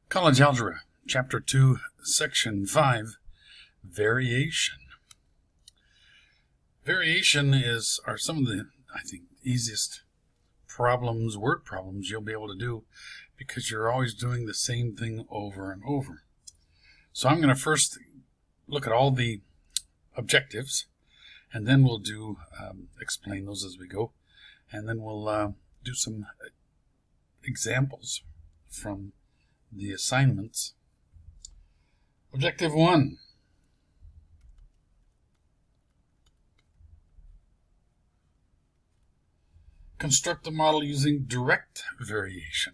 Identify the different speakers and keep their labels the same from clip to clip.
Speaker 1: College Algebra, Chapter 2, Section 5, Variation. Variation are some of the, I think, easiest problems, word problems you'll be able to do because you're always doing the same thing over and over. So I'm going to first look at all the objectives, and then we'll explain those as we go, and then we'll do some examples from the assignments. Objective 1. Construct the model using direct variation.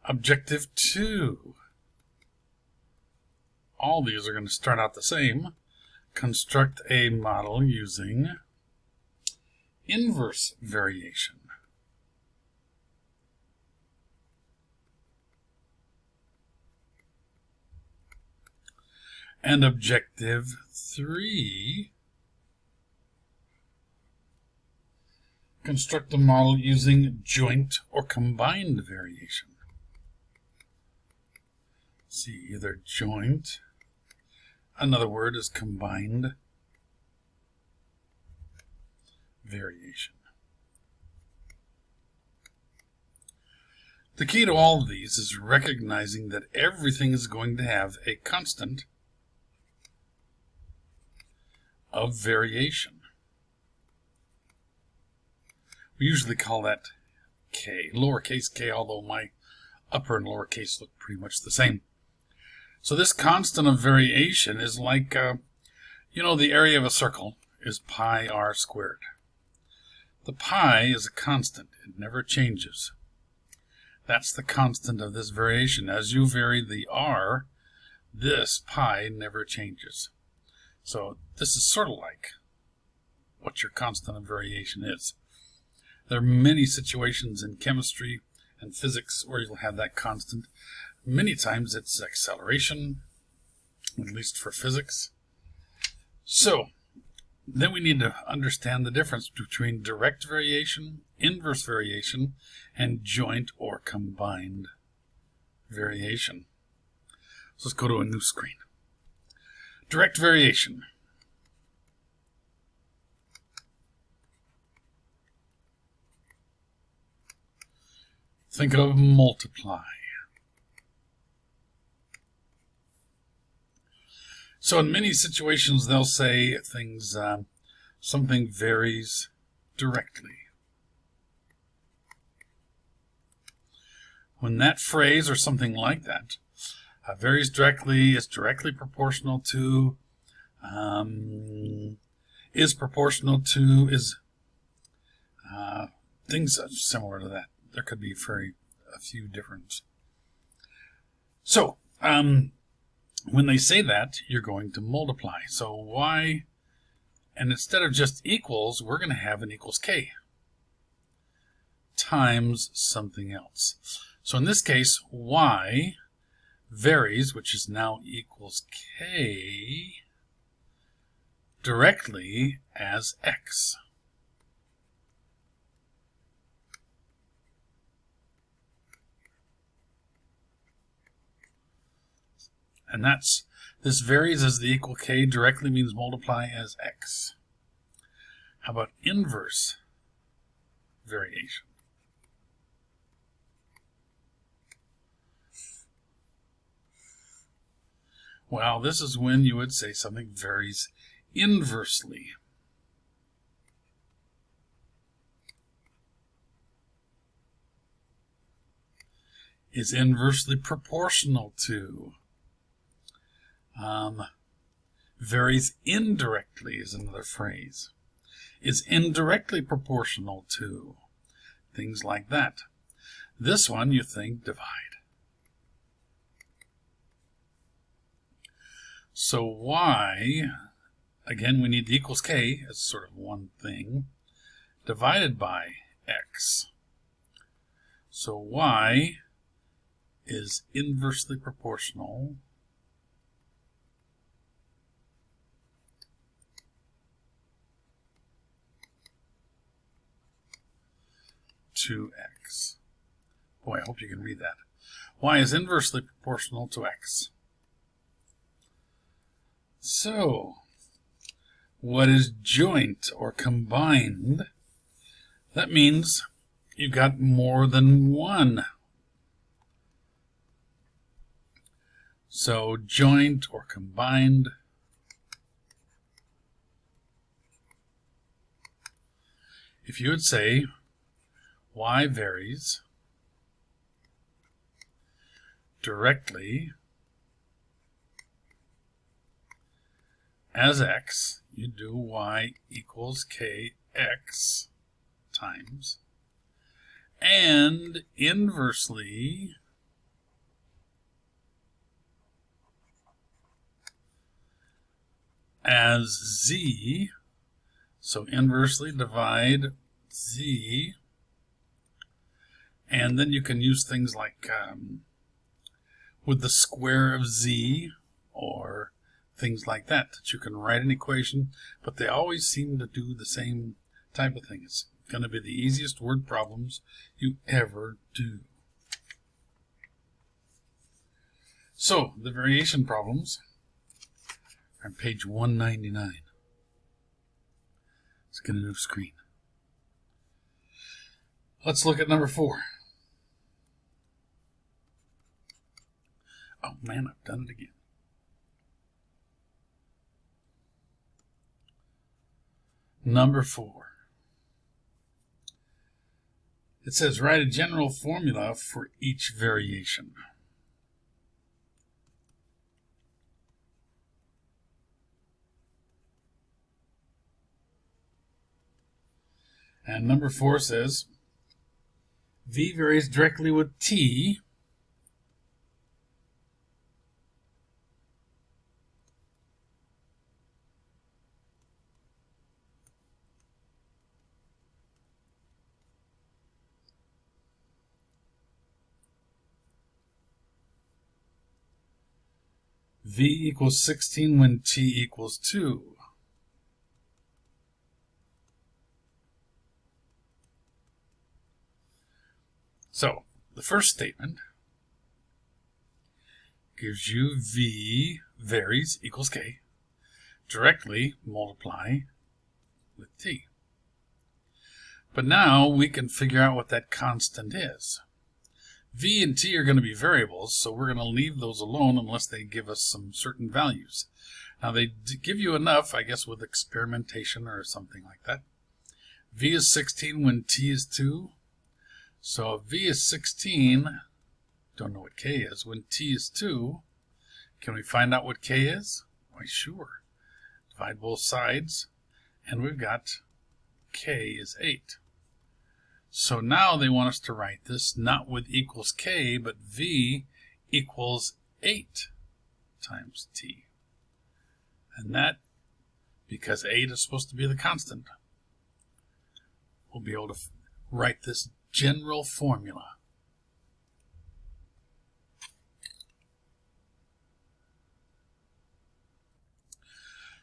Speaker 1: Objective 2. All these are going to start out the same. Construct a model using inverse variation. And objective 3. Construct a model using joint or combined variation. See, either joint, another word is combined variation. The key to all of these is recognizing that everything is going to have a constant of variation. We usually call that k, lowercase k, although my upper and lowercase look pretty much the same. So this constant of variation is like, the area of a circle is pi r squared. The pi is a constant. It never changes. That's the constant of this variation. As you vary the r, this pi never changes. So this is sort of like what your constant of variation is. There are many situations in chemistry and physics where you'll have that constant. Many times it's acceleration, at least for physics. So then we need to understand the difference between direct variation, inverse variation, and joint or combined variation. So let's go to a new screen. Direct variation. Think of multiply. So in many situations, they'll say things, something varies directly. When that phrase or something like that varies directly, is directly proportional to, is proportional to, is things similar to that. There could be a few different. So, when they say that, you're going to multiply. So y, and instead of just equals, we're going to have an equals k times something else. So in this case, y varies, which is now equals k, directly as x. And this varies as the equal k directly means multiply as x. How about inverse variation? Well, this is when you would say something varies inversely. Is inversely proportional to. Varies indirectly is another phrase. Is indirectly proportional to. Things like that. This one you think divide. So y, again we need the equals k as sort of one thing, divided by x. So y is inversely proportional to x. Boy, I hope you can read that. Y is inversely proportional to x. So, what is joint or combined? That means you've got more than one. So, joint or combined if you would say y varies directly as x, you do y equals kx times, and inversely as z, so inversely divide z, and then you can use things like with the square of z, or things like that, that you can write an equation, but they always seem to do the same type of thing. It's going to be the easiest word problems you ever do. So, the variation problems are on page 199. Let's get a new screen. Let's look at number 4. Oh man, I've done it again. Number 4. It says write a general formula for each variation. And number 4 says v varies directly with t v equals 16 when t equals 2. So, the first statement gives you v varies equals k. Directly multiply with t. But now we can figure out what that constant is. V and t are going to be variables, so we're going to leave those alone unless they give us some certain values. Now they give you enough, I guess, with experimentation or something like that. V is 16 when t is 2. So if v is 16, don't know what k is, when t is 2, can we find out what k is? Why, sure. Divide both sides, and we've got k is 8. So now they want us to write this not with equals k, but v equals 8 times t. And that, because 8 is supposed to be the constant, we'll be able to write this general formula.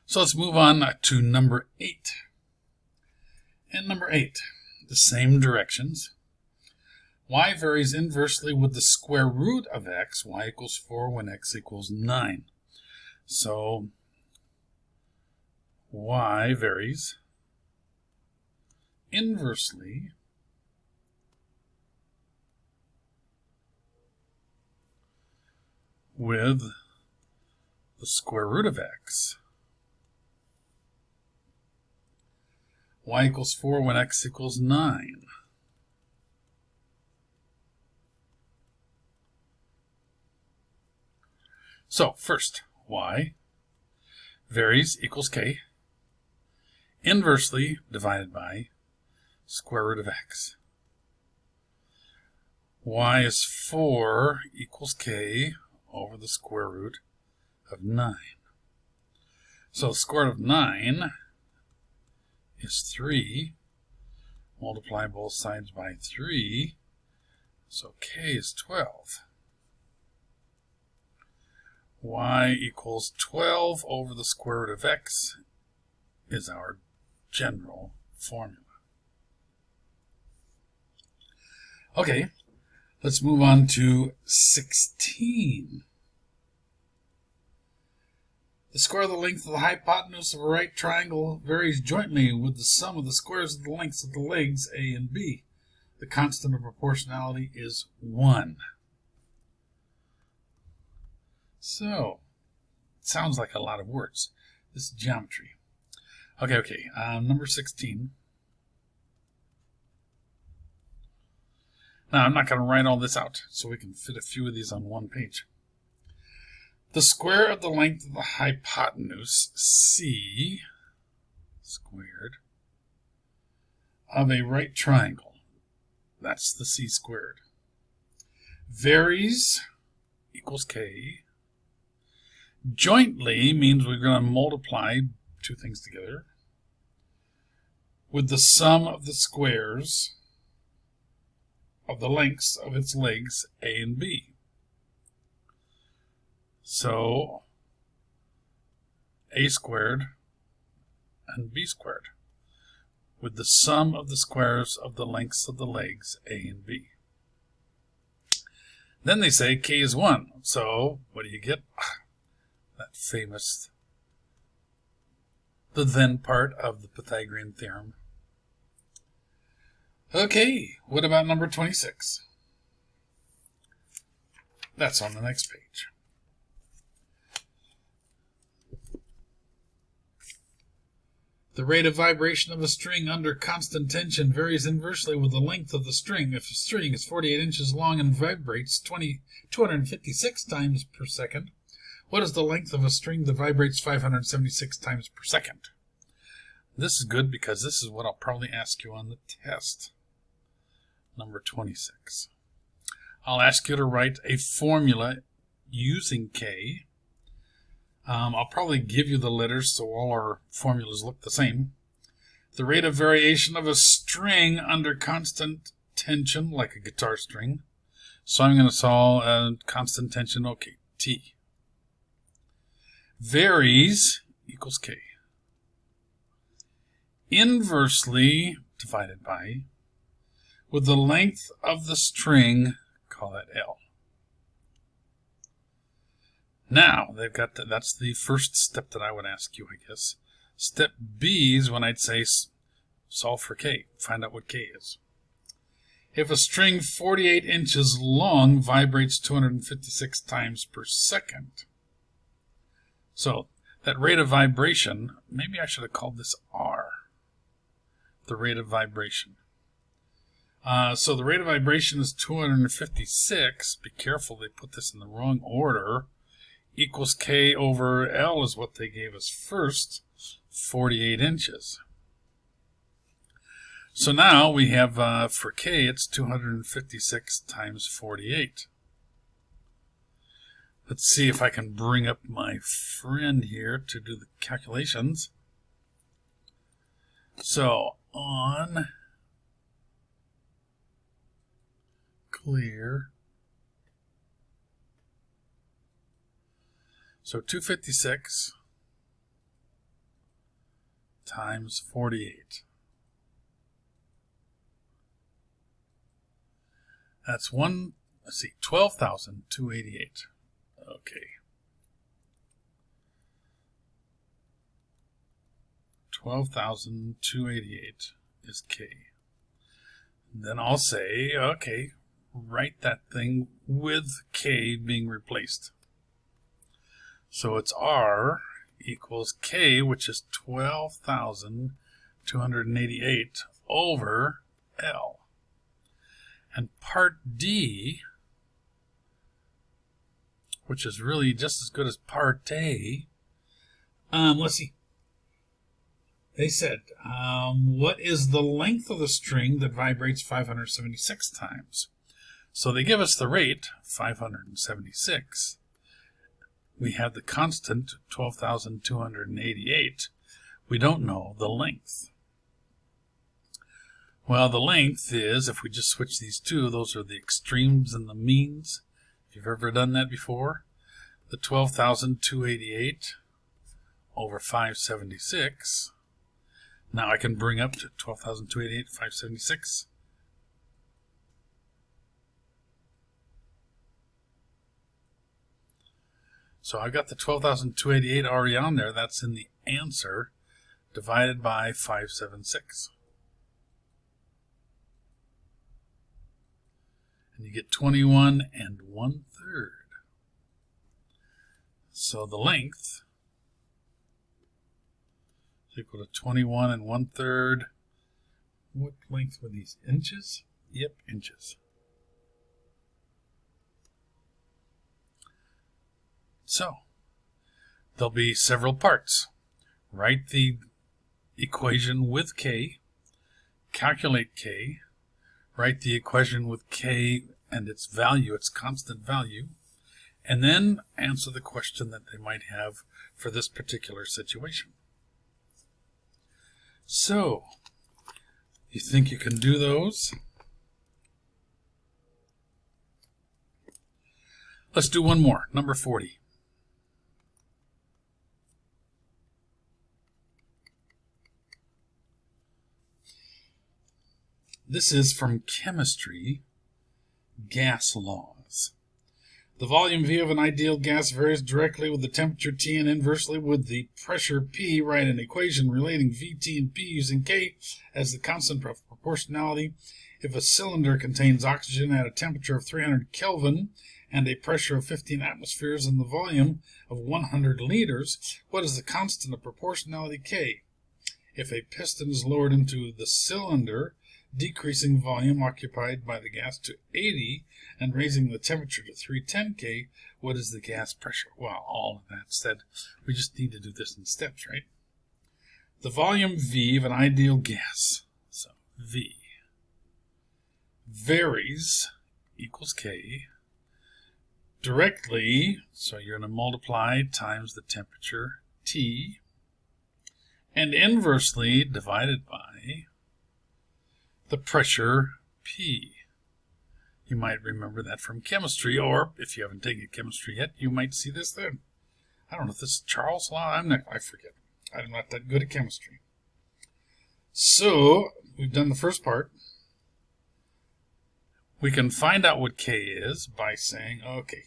Speaker 1: So let's move on to number 8. And number 8, the same directions. Y varies inversely with the square root of x. Y equals 4 when x equals 9. So y varies inversely with the square root of x. Y equals 4 when x equals 9. So, first, y varies equals k, inversely divided by square root of x. Y is 4 equals k over the square root of 9. So the square root of 9 is 3. Multiply both sides by 3. So k is 12. y equals 12 over the square root of x is our general formula. Okay, let's move on to 16. The square of the length of the hypotenuse of a right triangle varies jointly with the sum of the squares of the lengths of the legs A and B. The constant of proportionality is 1. So, it sounds like a lot of words. This is geometry. Okay, number 16. Now, I'm not going to write all this out, so we can fit a few of these on one page. The square of the length of the hypotenuse, C squared, of a right triangle, that's the C squared, varies equals K. Jointly means we're going to multiply two things together with the sum of the squares of the lengths of its legs A and B. So, A squared and B squared with the sum of the squares of the lengths of the legs A and B. Then they say K is 1. So, what do you get? That famous, the then part of the Pythagorean theorem. Okay, what about number 26? That's on the next page. The rate of vibration of a string under constant tension varies inversely with the length of the string. If a string is 48 inches long and vibrates 256 times per second, what is the length of a string that vibrates 576 times per second? This is good because this is what I'll probably ask you on the test. Number 26. I'll ask you to write a formula using K. I'll probably give you the letters so all our formulas look the same. The rate of variation of a string under constant tension, like a guitar string. So I'm going to solve a constant tension, okay, T. Varies equals K. Inversely divided by, with the length of the string, call that L. Now, they've got that's the first step that I would ask you, I guess. Step B is when I'd say solve for K. Find out what K is. If a string 48 inches long vibrates 256 times per second. So, that rate of vibration, maybe I should have called this R. The rate of vibration. So the rate of vibration is 256. Be careful, they put this in the wrong order. Equals K over L is what they gave us first, 48 inches. So now we have, for K, it's 256 times 48. Let's see if I can bring up my friend here to do the calculations. So, on clear. So 256 times 48. That's 12,288. Okay. 12,288 is K. Then I'll say, okay, write that thing with K being replaced. So it's R equals K, which is 12,288 over L. And part D, which is really just as good as part A, let's see. They said, what is the length of the string that vibrates 576 times? So they give us the rate, 576. We have the constant, 12,288. We don't know the length. Well, the length is, if we just switch these two, those are the extremes and the means. If you've ever done that before, the 12,288 over 576. Now I can bring up to 12,288, 576. So I've got the 12,288 already on there. That's in the answer, divided by 576. And you get 21 1/3. So the length is equal to 21 1/3. What length were these? Inches? Yep, inches. So there'll be several parts. Write the equation with k, calculate k, write the equation with k and its value, its constant value, and then answer the question that they might have for this particular situation. So, you think you can do those? Let's do one more, number 40. This is from chemistry, gas laws. The volume V of an ideal gas varies directly with the temperature T and inversely with the pressure P. Write an equation relating VT and P using K as the constant of proportionality. If a cylinder contains oxygen at a temperature of 300 Kelvin and a pressure of 15 atmospheres and the volume of 100 liters, what is the constant of proportionality K? If a piston is lowered into the cylinder, decreasing volume occupied by the gas to 80 and raising the temperature to 310 K, what is the gas pressure? Well, all of that said, we just need to do this in steps, right? The volume V of an ideal gas, so V, varies, equals K, directly, so you're going to multiply times the temperature T, and inversely divided by the pressure P. You might remember that from chemistry, or if you haven't taken chemistry yet, you might see this then. I don't know if this is Charles' law. I forget. I'm not that good at chemistry. So, we've done the first part. We can find out what K is by saying, okay,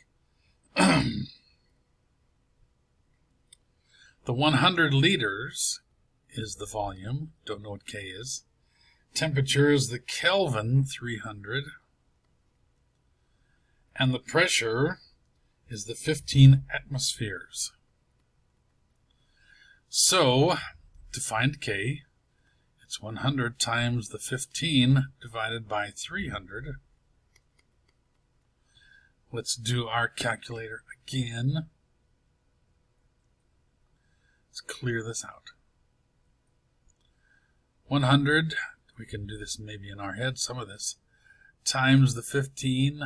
Speaker 1: the 100 liters is the volume. Don't know what K is. Temperature is the Kelvin, 300. And the pressure is the 15 atmospheres. So, to find K, it's 100 times the 15 divided by 300. Let's do our calculator again. Let's clear this out. 100, we can do this maybe in our head, some of this, times the 15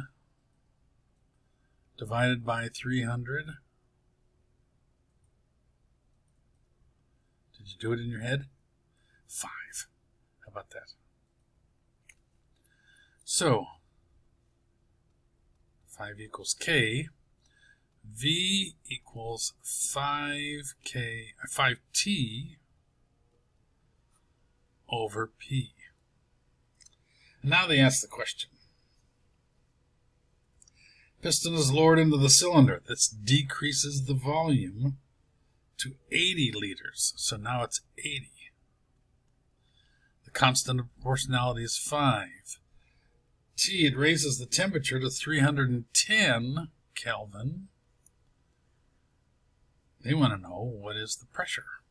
Speaker 1: divided by 300. Did you do it in your head? 5. How about that? So, 5 equals K. V equals 5T over P. And now they ask the question. Piston is lowered into the cylinder. This decreases the volume to 80 liters. So now it's 80. The constant of proportionality is 5. T, it raises the temperature to 310 Kelvin. They want to know what is the pressure.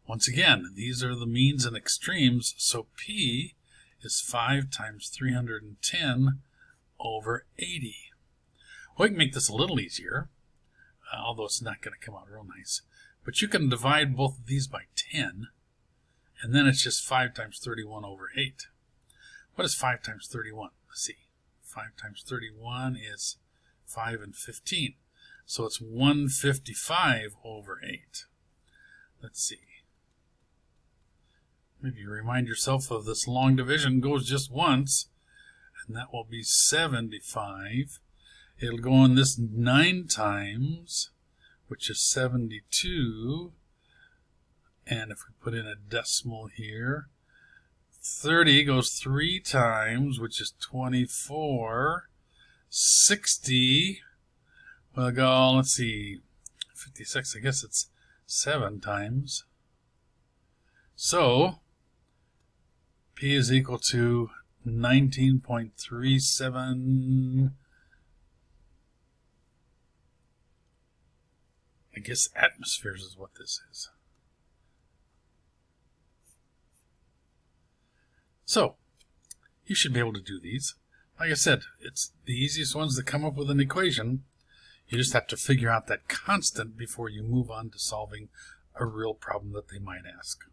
Speaker 1: Once again, these are the means and extremes, so P is 5 times 310 over 80. We can make this a little easier, although it's not going to come out real nice. But you can divide both of these by 10, and then it's just 5 times 31 over 8. What is 5 times 31? Let's see. 5 times 31 is 5 and 15. So it's 155 over 8. Let's see. Maybe you remind yourself of this long division goes just once, and that will be 75. It'll go on this 9 times, which is 72. And if we put in a decimal here, 30 goes 3 times, which is 24. 60 will go, let's see, 56, I guess it's 7 times. So, P is equal to 19.37, I guess atmospheres is what this is. So, you should be able to do these. Like I said, it's the easiest ones to come up with an equation. You just have to figure out that constant before you move on to solving a real problem that they might ask.